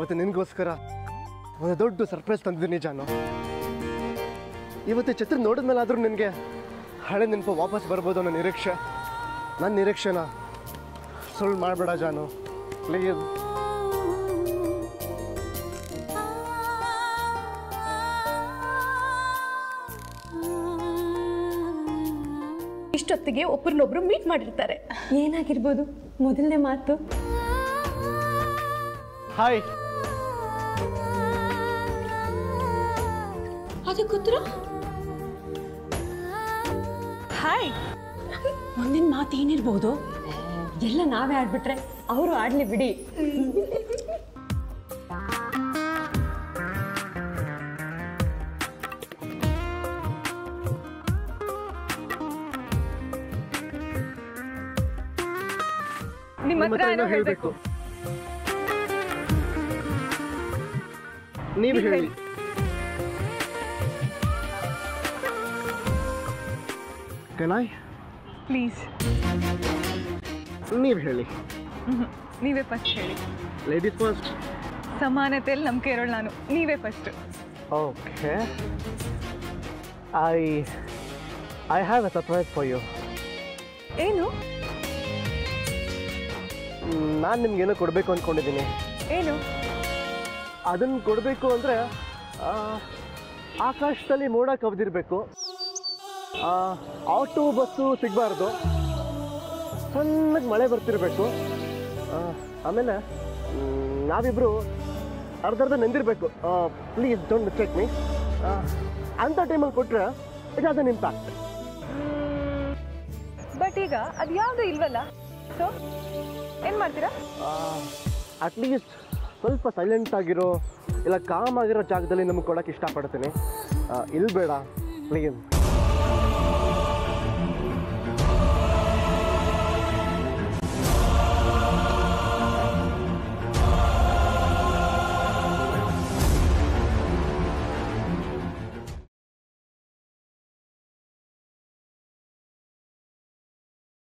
ಇವತ್ತು ನಿನಗೋಸ್ಕರ ಒಂದು ದೊಡ್ಡ ಸರ್ಪ್ರೈಸ್ ತಂದಿದ್ದೀನಿ ಜಾನು. ಇವತ್ತು ಚಿತ್ರ ನೋಡಿದ್ಮೇಲೆ ಆದರೂ ನಿನಗೆ ಹಳೆ ನೆನಪು ವಾಪಸ್ ಬರ್ಬೋದು ಅನ್ನೋ ನಿರೀಕ್ಷೆ. ನನ್ನ ನಿರೀಕ್ಷೆನ ಸುಳ್ಳು ಮಾಡಬೇಡ ಜಾನು, ಪ್ಲೀಸ್. ಇಷ್ಟೊತ್ತಿಗೆ ಒಬ್ಬರನ್ನೊಬ್ರು ಮೀಟ್ ಮಾಡಿರ್ತಾರೆ. ಏನಾಗಿರ್ಬೋದು ಮೊದಲನೇ ಮಾತು? ಹಾಯ್. ಅದಕ್ಕೆ ಉತ್ತರ ಹಾಯ್. ಮುಂದಿನ ಮಾತು ಏನಿರ್ಬೋದು? ಎಲ್ಲ ನಾವೇ ಆಡ್ಬಿಟ್ರೆ ಅವರು ಆಡ್ಲಿ ಬಿಡಿ. ನಿಮ್ಮ ಹತ್ರ ಏನೋ ಹೇಳಬೇಕು. ನೀವು ಹೇಳಿ. ಕೆನಾಯ್ ಪ್ಲೀಸ್ ನೀವು ಹೇಳಿ. ನೀವೇ ಫಸ್ಟ್ ಹೇಳಿ. Ladies first. ಸಮಾನತೆಯಲ್ಲಿ ನಂಬಿಕೆ ಇರೋಳು ನಾನು, ನೀವೇ first. Okay, I have a surprise for you. ಏನು? ನಾನು ನಿಮ್ಗೇನೋ ಕೊಡಬೇಕು ಅಂದ್ಕೊಂಡಿದ್ದೀನಿ. ಏನು? ಅದನ್ನು ಕೊಡಬೇಕು ಅಂದರೆ ಆಕಾಶದಲ್ಲಿ ಮೋಡ ಕವಿದಿರಬೇಕು, ಆಟೋ ಬಸ್ಸು ಸಿಗಬಾರ್ದು, ಸಣ್ಣಗೆ ಮಳೆ ಬರ್ತಿರಬೇಕು, ಆಮೇಲೆ ನಾವಿಬ್ಬರು ಅರ್ಧ ನೆಂದಿರಬೇಕು. Please don't mistake me. ಅಂಥ ಟೈಮಲ್ಲಿ ಕೊಟ್ಟರೆ it has an impact. But ಈಗ ಅದು ಯಾವುದು ಇಲ್ವಲ್ಲ, ಸೊ ಏನು ಮಾಡ್ತೀರಾ? ಅಟ್ಲೀಸ್ಟ್ ಸ್ವಲ್ಪ ಸೈಲೆಂಟ್ ಆಗಿರೋ ಇಲ್ಲ ಕಾಮ್ ಆಗಿರೋ ಜಾಗದಲ್ಲಿ ನಮಗೆ ಕೊಡೋಕ್ಕೆ ಇಷ್ಟಪಡ್ತೀನಿ. ಇಲ್ಲಿ ಬೇಡ ಪ್ಲೀಸ್.